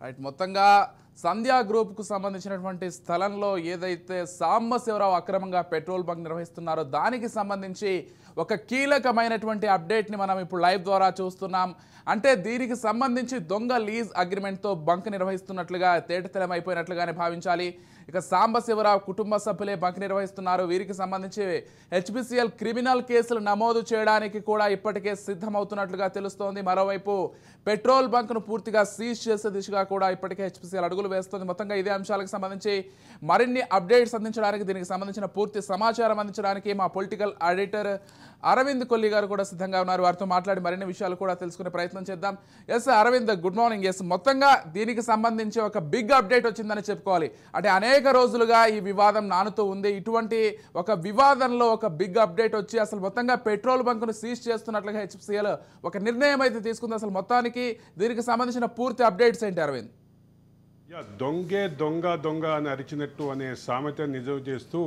Right మొత్తంగా సంధ్యా గ్రూప్కు సంబంధించినటువంటి స్థలంలో ఏదైతే సాంబశివరావు అక్రమంగా పెట్రోల్ బంక్ నిర్వహిస్తున్నారో దానికి సంబంధించి ఒక కీలకమైనటువంటి అప్డేట్ని మనం ఇప్పుడు లైవ్ ద్వారా చూస్తున్నాం. అంటే దీనికి సంబంధించి దొంగ లీజ్ అగ్రిమెంట్తో బంక్ నిర్వహిస్తున్నట్లుగా తేటతెల్లమైపోయినట్లుగానే భావించాలి. ఇక సాంబశివరావు కుటుంబ సభ్యులే బంక్ నిర్వహిస్తున్నారు. వీరికి సంబంధించి హెచ్పిసిఎల్ క్రిమినల్ కేసులు నమోదు చేయడానికి కూడా ఇప్పటికే సిద్ధమవుతున్నట్లుగా తెలుస్తోంది. మరోవైపు పెట్రోల్ బంక్ను పూర్తిగా సీజ్ చేసే దిశగా కూడా ఇప్పటికే హెచ్పిసిఎల్ అడుగులు వేస్తోంది. మొత్తంగా ఇదే అంశాలకు సంబంధించి మరిన్ని అప్డేట్స్ అందించడానికి, దీనికి సంబంధించిన పూర్తి సమాచారం అందించడానికి మా పొలిటికల్ ఎడిటర్ అరవింద్ కొల్లి గారు కూడా సిద్ధంగా ఉన్నారు. వారితో మాట్లాడి మరిన్ని విషయాలు కూడా తెలుసుకునే ప్రయత్నం చేద్దాం. Yes Aravind, good morning. Yes మొత్తంగా దీనికి సంబంధించి ఒక బిగ్ అప్డేట్ వచ్చిందని చెప్పుకోవాలి. అంటే అనేక రోజులుగా ఈ వివాదం నానుతూ ఉంది. ఇటువంటి ఒక వివాదంలో ఒక బిగ్ అప్డేట్ వచ్చి అసలు మొత్తంగా పెట్రోల్ బంకును సీజ్ చేస్తున్నట్లుగా హెచ్పిసిఎల్ ఒక నిర్ణయం అయితే తీసుకుంది. అసలు మొత్తానికి దీనికి సంబంధించిన పూర్తి అప్డేట్స్ ఏంటి అరవింద్? దొంగే దొంగ దొంగ అని అరిచినట్టు అనే సామెత నిజం చేస్తూ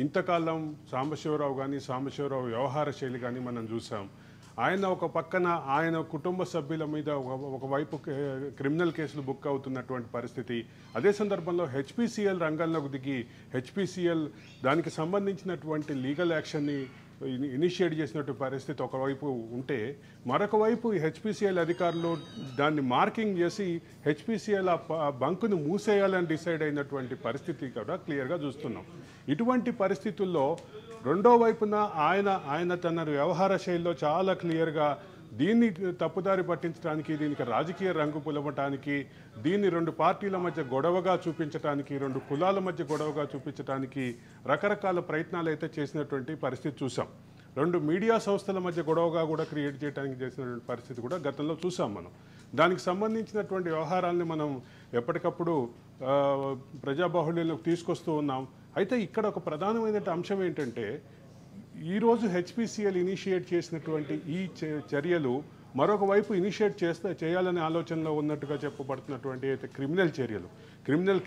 ఇంతకాలం సాంబశివరావు కానీ సాంబశివరావు వ్యవహార శైలి కానీ మనం చూసాం. ఆయన ఒక పక్కన ఆయన కుటుంబ సభ్యుల మీద ఒకవైపు క్రిమినల్ కేసులు బుక్ అవుతున్నటువంటి పరిస్థితి. అదే సందర్భంలో హెచ్పిసిఎల్ రంగంలోకి దిగి హెచ్పిసిఎల్ దానికి సంబంధించినటువంటి లీగల్ యాక్షన్ని ఇనిషియేట్ చేసినట్టు పరిస్థితి ఒకవైపు ఉంటే, మరొక వైపు హెచ్పిసిఎల్ అధికారులు దాన్ని మార్కింగ్ చేసి హెచ్పిసిఎల్ ఆ బంకును మూసేయాలని డిసైడ్ అయినటువంటి పరిస్థితి కూడా క్లియర్గా చూస్తున్నాం. ఇటువంటి పరిస్థితుల్లో రెండో వైపున ఆయన తన వ్యవహార శైలిలో చాలా క్లియర్గా దీన్ని తప్పుదారి పట్టించడానికి, దీనికి రాజకీయ రంగు పులమటానికి, దీన్ని రెండు పార్టీల మధ్య గొడవగా చూపించడానికి, రెండు కులాల మధ్య గొడవగా చూపించడానికి రకరకాల ప్రయత్నాలు అయితే చేసినటువంటి పరిస్థితి చూసాం. రెండు మీడియా సంస్థల మధ్య గొడవగా కూడా క్రియేట్ చేయడానికి చేసినటువంటి పరిస్థితి కూడా గతంలో చూసాం మనం. దానికి సంబంధించినటువంటి వ్యవహారాలని మనం ఎప్పటికప్పుడు ప్రజాబాహుళ్యంలోకి తీసుకొస్తూ ఉన్నాం. అయితే ఇక్కడ ఒక ప్రధానమైన అంశం ఏంటంటే, ఈరోజు హెచ్పిసిఎల్ ఇనిషియేట్ చేసినటువంటి ఈ చర్యలు మరొక వైపు ఇనిషియేట్ చేయాలనే ఆలోచనలో ఉన్నట్టుగా చెప్పబడుతున్నటువంటి అయితే క్రిమినల్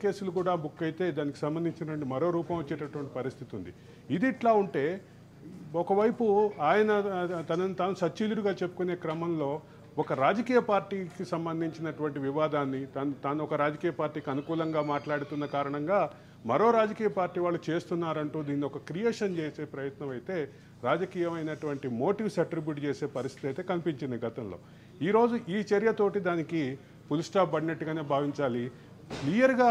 కేసులు కూడా బుక్ అయితే దానికి సంబంధించినటువంటి మరో రూపం వచ్చేటటువంటి పరిస్థితి ఉంది. ఇది ఇట్లా ఉంటే ఒకవైపు ఆయన తనను తాను సచ్చీలుడుగా చెప్పుకునే క్రమంలో ఒక రాజకీయ పార్టీకి సంబంధించినటువంటి వివాదాన్ని తాను ఒక రాజకీయ పార్టీకి అనుకూలంగా మాట్లాడుతున్న కారణంగా మరో రాజకీయ పార్టీ వాళ్ళు చేస్తున్నారంటూ దీన్ని ఒక క్రియేషన్ చేసే ప్రయత్నం అయితే రాజకీయమైనటువంటి మోటివ్స్ అట్రిబ్యూట్ చేసే పరిస్థితి అయితే కనిపించింది గతంలో. ఈరోజు ఈ చర్యతోటి దానికి ఫుల్ స్టాప్ పడినట్టుగానే భావించాలి. క్లియర్గా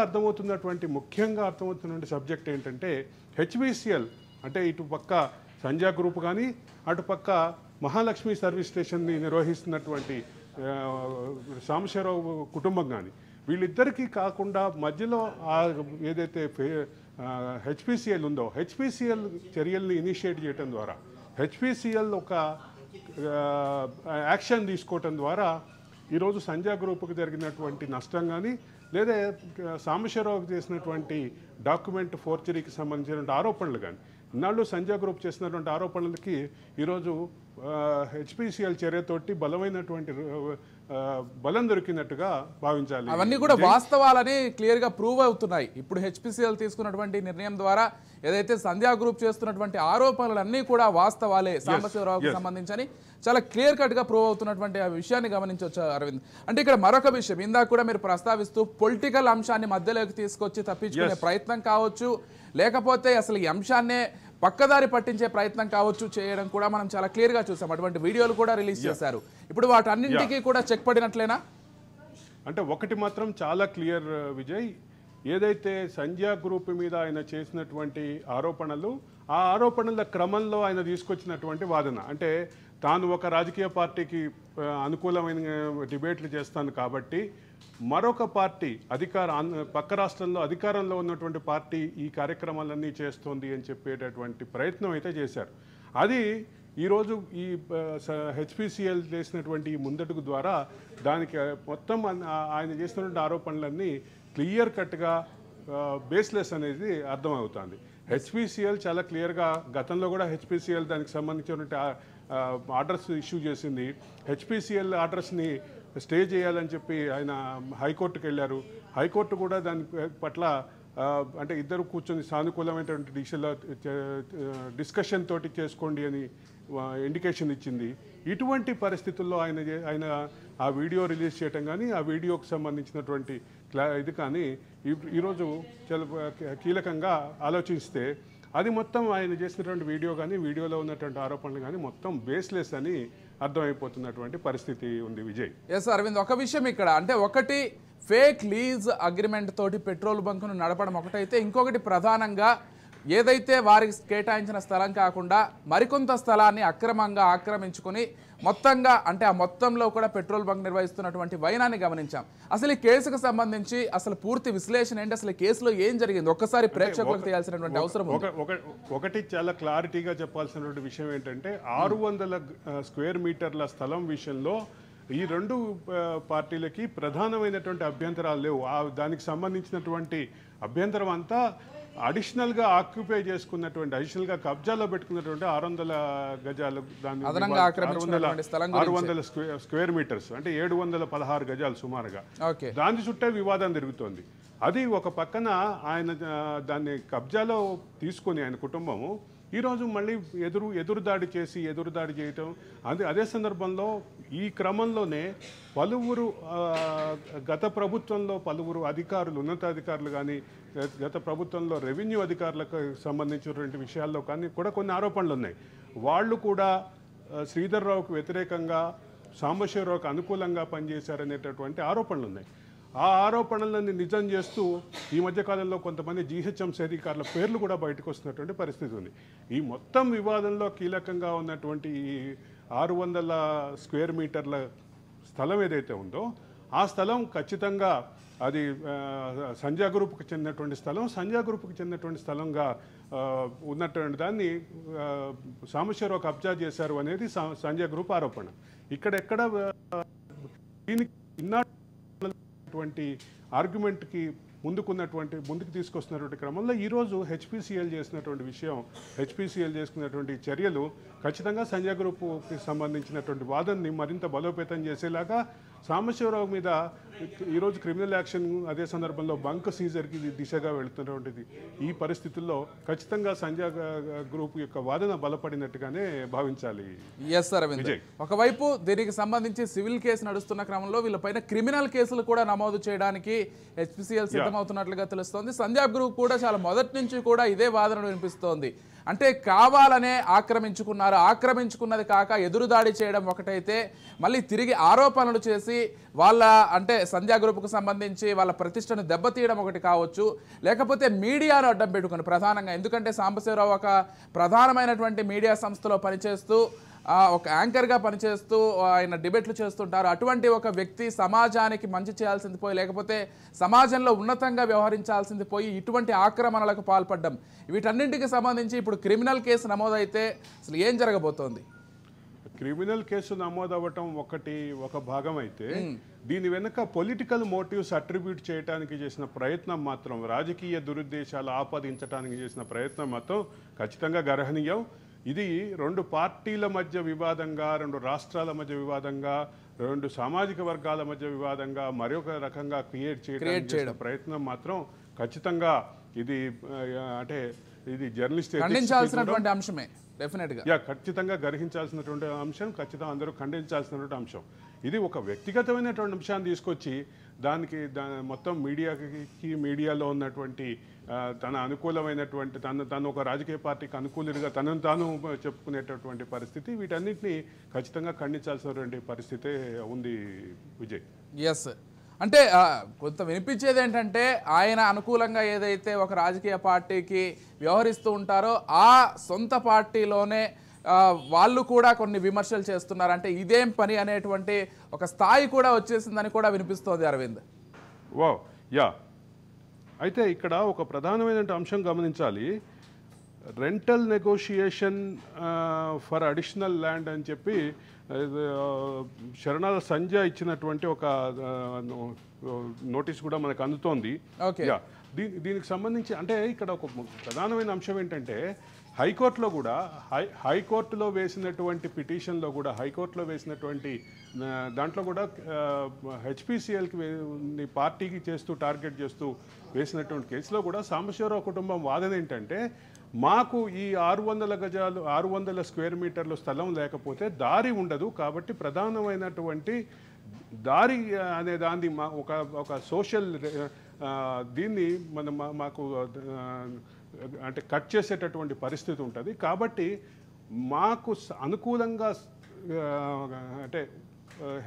ముఖ్యంగా అర్థమవుతున్న సబ్జెక్ట్ ఏంటంటే, హెచ్పిసిఎల్ అంటే ఇటు పక్క సంధ్యా గ్రూప్ కానీ అటుపక్క మహాలక్ష్మి సర్వీస్ స్టేషన్ని నిర్వహిస్తున్నటువంటి సాంబశివరావు కుటుంబం కానీ, వీళ్ళిద్దరికీ కాకుండా మధ్యలో ఏదైతే హెచ్పిసిఎల్ ఉందో, హెచ్పిసిఎల్ చర్యల్ని ఇనిషియేట్ చేయడం ద్వారా, హెచ్పిసిఎల్ ఒక యాక్షన్ తీసుకోవటం ద్వారా ఈరోజు సంధ్యా గ్రూప్కి జరిగినటువంటి నష్టం కానీ, లేదా సాంబశివరావుకి చేసినటువంటి డాక్యుమెంట్ ఫోర్జరీకి సంబంధించినటువంటి ఆరోపణలు కానీ, ఇన్నాళ్ళు సంధ్యా గ్రూప్ చేసినటువంటి ఆరోపణలకి ఈరోజు హెచ్పిసిఎల్ చర్యతోటి బలమైనటువంటి బలం దొరికినట్టుగా భావించాలి. అవన్నీ కూడా వాస్తవాలని క్లియర్గా ప్రూవ్ అవుతున్నాయి. ఇప్పుడు హెచ్పిసిఎల్ తీసుకున్నటువంటి నిర్ణయం ద్వారా ఏదైతే సంధ్యా గ్రూప్ చేస్తున్నటువంటి ఆరోపణలన్నీ కూడా వాస్తవాలే, సాంబశివరావుకి సంబంధించి చాలా క్లియర్ కట్గా ప్రూవ్ అవుతున్నటువంటి ఆ విషయాన్ని గమనించవచ్చు అరవింద్. అంటే ఇక్కడ మరొక విషయం ఇందాక కూడా మీరు ప్రస్తావిస్తూ పొలిటికల్ అంశాన్ని మధ్యలోకి తీసుకొచ్చి తప్పించుకునే ప్రయత్నం కావచ్చు, లేకపోతే అసలు ఈ అంశాన్నే పక్కదారి పట్టించే ప్రయత్నం కావచ్చు చేయడం కూడా మనం చాలా క్లియర్గా చూసాం. అటువంటి వీడియోలు కూడా రిలీజ్ చేశారు. ఇప్పుడు వాటన్నింటికీ కూడా చెక్ పడినట్లేనా? అంటే ఒకటి మాత్రం చాలా క్లియర్ విజయ్, ఏదైతే సంధ్యా గ్రూప్ మీద ఆయన చేసినటువంటి ఆరోపణలు, ఆ ఆరోపణల క్రమంలో ఆయన తీసుకొచ్చినటువంటి వాదన అంటే, తాను ఒక రాజకీయ పార్టీకి అనుకూలమైన డిబేట్లు చేస్తాను కాబట్టి మరొక పార్టీ పక్క రాష్ట్రంలో అధికారంలో ఉన్నటువంటి పార్టీ ఈ కార్యక్రమాలన్నీ చేస్తోంది అని చెప్పేటటువంటి ప్రయత్నం అయితే చేశారు. అది ఈరోజు ఈ హెచ్పిసిఎల్ చేసినటువంటి ఈ ముందడుగు ద్వారా దానికి మొత్తం ఆయన చేసినటువంటి ఆరోపణలన్నీ క్లియర్ కట్గా బేస్లెస్ అనేది అర్థమవుతుంది. హెచ్పిసిఎల్ చాలా క్లియర్గా గతంలో కూడా హెచ్పిసిఎల్ దానికి సంబంధించినటువంటి ఆర్డర్స్ ఇష్యూ చేసింది. హెచ్పిసిఎల్ ఆర్డర్స్ని స్టే చేయాలని చెప్పి ఆయన హైకోర్టుకు వెళ్ళారు. హైకోర్టు కూడా దాని పట్ల అంటే ఇద్దరు కూర్చొని సానుకూలమైనటువంటి దిశలో డిస్కషన్ తోటి చేసుకోండి అని ఇండికేషన్ ఇచ్చింది. ఇటువంటి పరిస్థితుల్లో ఆయన ఆ వీడియో రిలీజ్ చేయటం కానీ ఆ వీడియోకి సంబంధించినటువంటి ఇది కానీ ఈరోజు చాలా కీలకంగా ఆలోచిస్తే అది మొత్తం ఆయన చేసినటువంటి వీడియో కానీ వీడియోలో ఉన్నటువంటి ఆరోపణలు కానీ మొత్తం బేస్లెస్ అని అర్థమైపోతున్నటువంటి పరిస్థితి ఉంది విజయ్. ఎస్ అరవింద్, ఒక విషయం ఇక్కడ అంటే ఒకటి ఫేక్ లీజ్ అగ్రిమెంట్ తోటి పెట్రోల్ బంకును నడపడం ఒకటైతే, ఇంకొకటి ప్రధానంగా ఏదైతే వారికి కేటాయించిన స్థలం కాకుండా మరికొంత స్థలాన్ని అక్రమంగా ఆక్రమించుకుని మొత్తంగా అంటే ఆ మొత్తంలో కూడా పెట్రోల్ బంక్ నిర్వహిస్తున్నటువంటి వైనాన్ని గమనించాం. అసలు ఈ కేసుకు సంబంధించి అసలు పూర్తి విశ్లేషణ ఏంటి, అసలు కేసులో ఏం జరిగింది ఒక్కసారి ప్రేక్షకులకు తెలియాల్సినటువంటి అవసరం ఉంది. ఒకటి చాలా క్లారిటీగా చెప్పాల్సినటువంటి విషయం ఏంటంటే 600 స్క్వేర్ మీటర్ల స్థలం విషయంలో ఈ రెండు పార్టీలకి ప్రధానమైనటువంటి అభ్యంతరాలు లేవు. దానికి సంబంధించినటువంటి అభ్యంతరం అంతా అడిషనల్గా ఆక్యుపై చేసుకున్నటువంటి అడిషనల్గా కబ్జాలో పెట్టుకున్నటువంటి 600 గజాలు, దాని 600 స్క్వేర్ మీటర్స్ అంటే 716 గజాలు సుమారుగా, దాని చుట్టే వివాదం తిరుగుతోంది. అది ఒక పక్కన ఆయన దాన్ని కబ్జాలో తీసుకొని ఆయన కుటుంబము ఈరోజు మళ్ళీ ఎదురుదాడి చేయటం. అదే సందర్భంలో ఈ క్రమంలోనే పలువురు గత ప్రభుత్వంలో పలువురు అధికారులు, ఉన్నతాధికారులు కానీ గత ప్రభుత్వంలో రెవెన్యూ అధికారులకు సంబంధించినటువంటి విషయాల్లో కానీ కూడా కొన్ని ఆరోపణలు ఉన్నాయి. వాళ్ళు కూడా శ్రీధర్ రావుకు వ్యతిరేకంగా సాంబశివరావుకు అనుకూలంగా పనిచేశారనేటటువంటి ఆరోపణలు ఉన్నాయి. ఆ ఆరోపణలను నిజం చేస్తూ ఈ మధ్యకాలంలో కొంతమంది జీహెచ్ఎంసీ అధికారుల పేర్లు కూడా బయటకు వస్తున్నటువంటి పరిస్థితి ఉంది. ఈ మొత్తం వివాదంలో కీలకంగా ఉన్నటువంటి 600 స్క్వేర్ మీటర్ల స్థలం ఏదైతే ఉందో ఆ స్థలం ఖచ్చితంగా అది సంధ్యా గ్రూప్కి చెందినటువంటి స్థలం. సంధ్యా గ్రూప్కి చెందినటువంటి స్థలంగా ఉన్నటువంటి దాన్ని సాంబశివరావు కబ్జా చేశారు అనేది సంధ్యా గ్రూప్ ఆరోపణ. ఇక్కడెక్కడ దీనికి ఇన్నటువంటి ఆర్గ్యుమెంట్కి ముందుకు తీసుకొస్తున్నటువంటి క్రమంలో ఈరోజు హెచ్పిసిఎల్ చేసుకున్నటువంటి చర్యలు ఖచ్చితంగా సంధ్యా గ్రూప్కి సంబంధించినటువంటి వాదనని మరింత బలోపేతం చేసేలాగా సాంబశివరావు మీద ఈరోజు క్రిమినల్ యాక్షన్, అదే సందర్భంలో బంక్ సీజర్కి దిశగా వెళుతున్నటువంటిది. ఈ పరిస్థితుల్లో ఖచ్చితంగా సంధ్యా గ్రూప్ యొక్క వాదన బలపడినట్టుగానే భావించాలి. ఎస్ అరవింద్, ఒకవైపు దీనికి సంబంధించి సివిల్ కేసు నడుస్తున్న క్రమంలో వీళ్ళపైన క్రిమినల్ కేసులు కూడా నమోదు చేయడానికి హెచ్పిసిఎల్ సిద్ధమవుతున్నట్లుగా తెలుస్తోంది. సంధ్యా గ్రూప్ కూడా చాలా మొదటి నుంచి కూడా ఇదే వాదన వినిపిస్తోంది. అంటే కావాలనే ఆక్రమించుకున్నది కాక ఎదురుదాడి చేయడం ఒకటైతే, మళ్ళీ తిరిగి ఆరోపణలు చేసి వాళ్ళ అంటే సంధ్యా గ్రూప్కు సంబంధించి వాళ్ళ ప్రతిష్టను దెబ్బతీయడం ఒకటి కావచ్చు, లేకపోతే మీడియాను అడ్డం పెట్టుకుని ప్రధానంగా, ఎందుకంటే సాంబశివరావు ఒక ప్రధానమైనటువంటి మీడియా సంస్థలో పనిచేస్తూ ఒక యాంకర్గా పనిచేస్తూ ఆయన డిబేట్లు చేస్తుంటారు. అటువంటి ఒక వ్యక్తి సమాజానికి మంచి చేయాల్సింది పోయి, లేకపోతే సమాజంలో ఉన్నతంగా వ్యవహరించాల్సింది పోయి ఇటువంటి ఆక్రమణలకు పాల్పడ్డం, వీటన్నింటికి సంబంధించి ఇప్పుడు క్రిమినల్ కేసు నమోదైతే అసలు ఏం జరగబోతోంది? క్రిమినల్ కేసు నమోదవ్వటం ఒక భాగం అయితే, దీని వెనుక పొలిటికల్ మోటివ్స్ అట్రిబ్యూట్ చేయడానికి చేసిన ప్రయత్నం మాత్రం, రాజకీయ దురుద్దేశాలు ఆపాదించడానికి చేసిన ప్రయత్నం మాత్రం ఖచ్చితంగా గర్హనీయం. ఇది రెండు పార్టీల మధ్య వివాదంగా, రెండు రాష్ట్రాల మధ్య వివాదంగా, రెండు సామాజిక వర్గాల మధ్య వివాదంగా మరొక రకంగా క్రియేట్ చేయడం ప్రయత్నం మాత్రం ఖచ్చితంగా ఇది జర్నలిస్ట్ ఖండించాల్సినటువంటి అంశమే. ఖచ్చితంగా గ్రహించాల్సినటువంటి అంశం, ఖచ్చితంగా అందరూ ఖండించాల్సినటువంటి అంశం. ఇది ఒక వ్యక్తిగతమైనటువంటి అంశాన్ని తీసుకొచ్చి మొత్తం మీడియాలో ఉన్నటువంటి తన అనుకూలమైనటువంటి తను ఒక రాజకీయ పార్టీకి అనుకూలుగా తనను తాను చెప్పుకునేటటువంటి పరిస్థితి, వీటన్నిటిని ఖచ్చితంగా ఖండించాల్సినటువంటి పరిస్థితే ఉంది విజయ్. ఎస్, అంటే కొంత వినిపించేది ఏంటంటే ఆయన అనుకూలంగా ఏదైతే ఒక రాజకీయ పార్టీకి వ్యవహరిస్తూ ఉంటారో ఆ సొంత పార్టీలోనే వాళ్ళు కూడా కొన్ని విమర్శలు చేస్తున్నారు. అంటే ఇదేం పని అనేటువంటి ఒక స్థాయి కూడా వచ్చేసిందని కూడా వినిపిస్తోంది అరవింద్. అయితే ఇక్కడ ఒక ప్రధానమైన అంశం గమనించాలి. Rental negotiation for additional land అని చెప్పి శరణాల సంజయ్ ఇచ్చినటువంటి ఒక నోటీస్ కూడా మనకు అందుతోంది. దీనికి సంబంధించి అంటే ఇక్కడ ఒక ప్రధానమైన అంశం ఏంటంటే, హైకోర్టులో కూడా హైకోర్టులో వేసినటువంటి పిటిషన్లో కూడా హైకోర్టులో వేసినటువంటి దాంట్లో కూడా హెచ్పిసిఎల్కి పార్టీకి చేస్తూ టార్గెట్ చేస్తూ వేసినటువంటి కేసులో కూడా సాంబశివరావు కుటుంబం వాదన ఏంటంటే మాకు ఈ 600 స్క్వేర్ మీటర్ల స్థలం లేకపోతే దారి ఉండదు, కాబట్టి ప్రధానమైనటువంటి దారి అనే దాన్ని ఒక సోషల్ దీన్ని మాకు అంటే కట్ చేసేటటువంటి పరిస్థితి ఉంటుంది, కాబట్టి మాకు అనుకూలంగా అంటే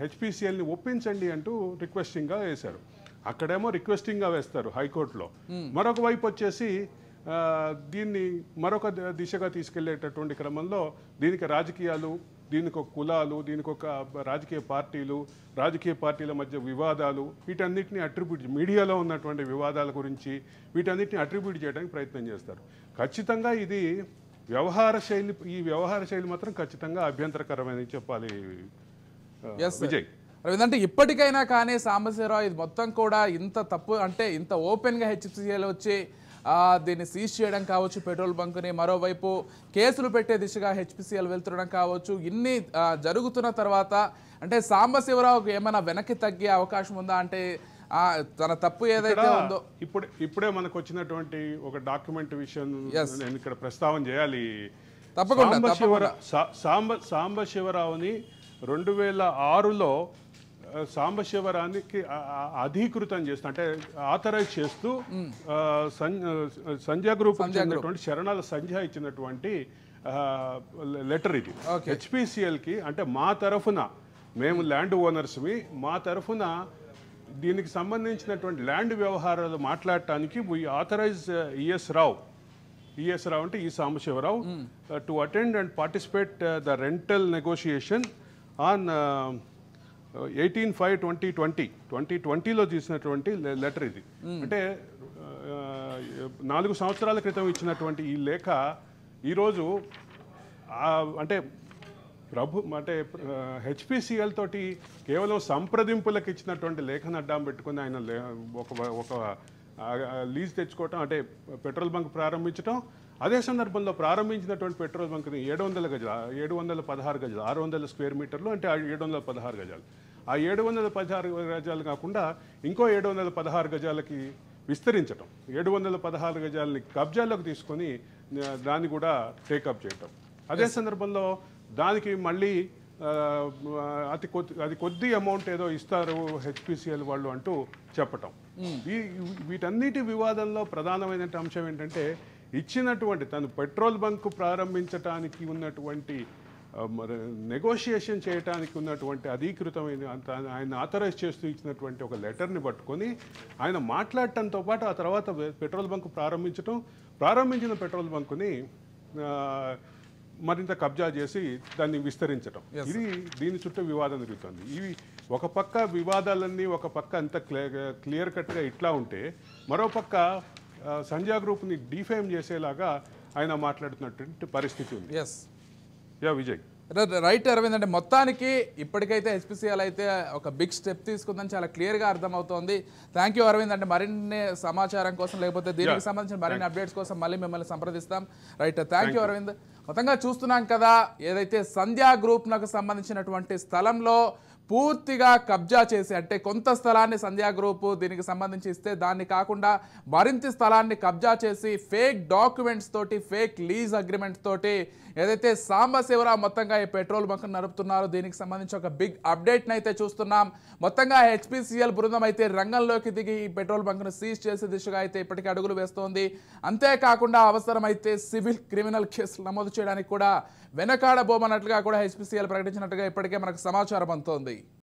హెచ్పిసిఎల్ని ఒప్పించండి అంటూ రిక్వెస్టింగ్గా వేశారు. అక్కడేమో రిక్వెస్టింగ్గా వేస్తారు హైకోర్టులో, మరొక వైపు వచ్చేసి దీన్ని మరొక దిశగా తీసుకెళ్లేటటువంటి క్రమంలో దీనికి రాజకీయాలు, దీనికి ఒక కులాలు, దీనికి ఒక రాజకీయ పార్టీల మధ్య వివాదాలు, వీటన్నిటిని అట్రిబ్యూట్ మీడియాలో ఉన్నటువంటి వివాదాల గురించి వీటన్నిటిని అట్రిబ్యూట్ చేయడానికి ప్రయత్నం చేస్తారు. ఖచ్చితంగా ఇది ఈ వ్యవహార శైలి మాత్రం ఖచ్చితంగా అభ్యంతరకరమని చెప్పాలి విజయ్. ఎందుకంటే ఇప్పటికైనా కానీ సాంబశివరావు ఇది మొత్తం కూడా ఇంత తప్పు అంటే ఇంత ఓపెన్గా హెచ్పిసిఎల్ వచ్చి దీన్ని సీజ్ చేయడం కావచ్చు, పెట్రోల్ బంకుని మరోవైపు కేసులు పెట్టే దిశగా హెచ్పిసిఎల్ వెళ్తుండడం కావచ్చు, ఇన్ని జరుగుతున్న తర్వాత అంటే సాంబశివరావుకు ఏమైనా వెనక్కి తగ్గే అవకాశం ఉందా? అంటే తన తప్పు ఏదైతే ఉందో ఇప్పుడే మనకు వచ్చినటువంటి ఒక డాక్యుమెంట్ విషయం నేను ఇక్కడ ప్రస్తావన చేయాలి. తప్పకుండా సాంబశివరావుని 2006లో సాంబశివరావుకి అధీకృతం చేస్తూ అంటే ఆథరైజ్ చేస్తూ సంధ్య గ్రూప్ శరణాల సంధ్య ఇచ్చినటువంటి లెటర్ ఇది హెచ్పిసిఎల్కి. అంటే మా తరఫున మేము ల్యాండ్ ఓనర్స్మి, మా తరఫున దీనికి సంబంధించినటువంటి ల్యాండ్ వ్యవహారాలు మాట్లాడటానికి వీ ఆథరైజ్ ఈఎస్ రావు అంటే ఈ Sambasivarao to attend and participate the rental negotiation on 18/5/2020లో తీసినటువంటి లెటర్ ఇది. అంటే 4 సంవత్సరాల క్రితం ఇచ్చినటువంటి ఈ లేఖ ఈరోజు అంటే హెచ్పిసిఎల్ తోటి కేవలం సంప్రదింపులకు ఇచ్చినటువంటి లేఖను అడ్డం పెట్టుకుని ఆయన ఒక లీజ్ తెచ్చుకోవటం, అంటే పెట్రోల్ బంక్ ప్రారంభించడం, అదే సందర్భంలో ప్రారంభించినటువంటి పెట్రోల్ బంక్ని 716 గజాలు 600 స్క్వేర్ మీటర్లు అంటే 716 గజాలు, ఆ 716 గజాలు కాకుండా ఇంకో 716 గజాలకి విస్తరించటం, 716 గజాలని కబ్జాలోకి తీసుకొని దాన్ని కూడా టేకప్ చేయటం, అదే సందర్భంలో దానికి మళ్ళీ అది కొద్ది అమౌంట్ ఏదో ఇస్తారు హెచ్పిసిఎల్ వాళ్ళు అంటూ చెప్పటం. వీటన్నిటి వివాదంలో ప్రధానమైన అంశం ఏంటంటే ఇచ్చినటువంటి తను పెట్రోల్ బంక్ ప్రారంభించడానికి ఉన్నటువంటి నెగోషియేషన్ చేయడానికి ఉన్నటువంటి అధీకృతమైన ఆయన ఆథరైజ్ చేస్తూ ఇచ్చినటువంటి ఒక లెటర్ని పట్టుకొని ఆయన మాట్లాడటంతో పాటు ఆ తర్వాత పెట్రోల్ బంక్ ప్రారంభించిన పెట్రోల్ బంకుని మరింత కబ్జా చేసి దాన్ని విస్తరించడం, దీని చుట్టూ వివాదం జరుగుతుంది. ఇవి ఒక పక్క వివాదాలన్నీ ఒక పక్క అంత క్లియర్ కట్గా ఇట్లా ఉంటే, మరో పక్క సంధ్యా గ్రూప్ని డిఫేమ్ చేసేలాగా ఆయన మాట్లాడుతున్నటువంటి పరిస్థితి ఉంది. విజయ్ రైట్ అరవింద్, అంటే మొత్తానికి ఇప్పటికైతే హెచ్పిసిఎల్ అయితే ఒక బిగ్ స్టెప్ తీసుకుందని చాలా క్లియర్గా అర్థమవుతోంది. Thank you Aravind. అంటే మరిన్ని సమాచారం కోసం లేకపోతే దీనికి సంబంధించిన మరిన్ని అప్డేట్స్ కోసం మళ్ళీ మిమ్మల్ని సంప్రదిస్తాం. Right, thank you Aravind. మొత్తంగా చూస్తున్నాం కదా, ఏదైతే సంధ్యా గ్రూప్నకు సంబంధించినటువంటి స్థలంలో పూర్తిగా కబ్జా చేసి, అంటే కొంత స్థలాన్ని సంధ్యా గ్రూప్ దీనికి సంబంధించి ఇస్తే దాన్ని కాకుండా మరింత స్థలాన్ని కబ్జా చేసి ఫేక్ డాక్యుమెంట్స్ తోటి, ఫేక్ లీజ్ అగ్రిమెంట్స్ తోటి ఏదైతే సాంబశివరావు మొత్తంగా ఈ పెట్రోల్ బంక్ నడుపుతున్నారో దీనికి సంబంధించి ఒక బిగ్ అప్డేట్ని అయితే చూస్తున్నాం. మొత్తంగా హెచ్పిసిఎల్ బృందం అయితే రంగంలోకి దిగి ఈ పెట్రోల్ బంక్ను సీజ్ చేసే దిశగా అయితే ఇప్పటికీ అడుగులు వేస్తోంది. అంతేకాకుండా అవసరమైతే సివిల్ క్రిమినల్ కేసులు నమోదు చేయడానికి కూడా వెనకాడబోమన్నట్లుగా కూడా హెచ్పిసిఎల్ ప్రకటించినట్టుగా ఇప్పటికే మనకు సమాచారం అందుతోంది.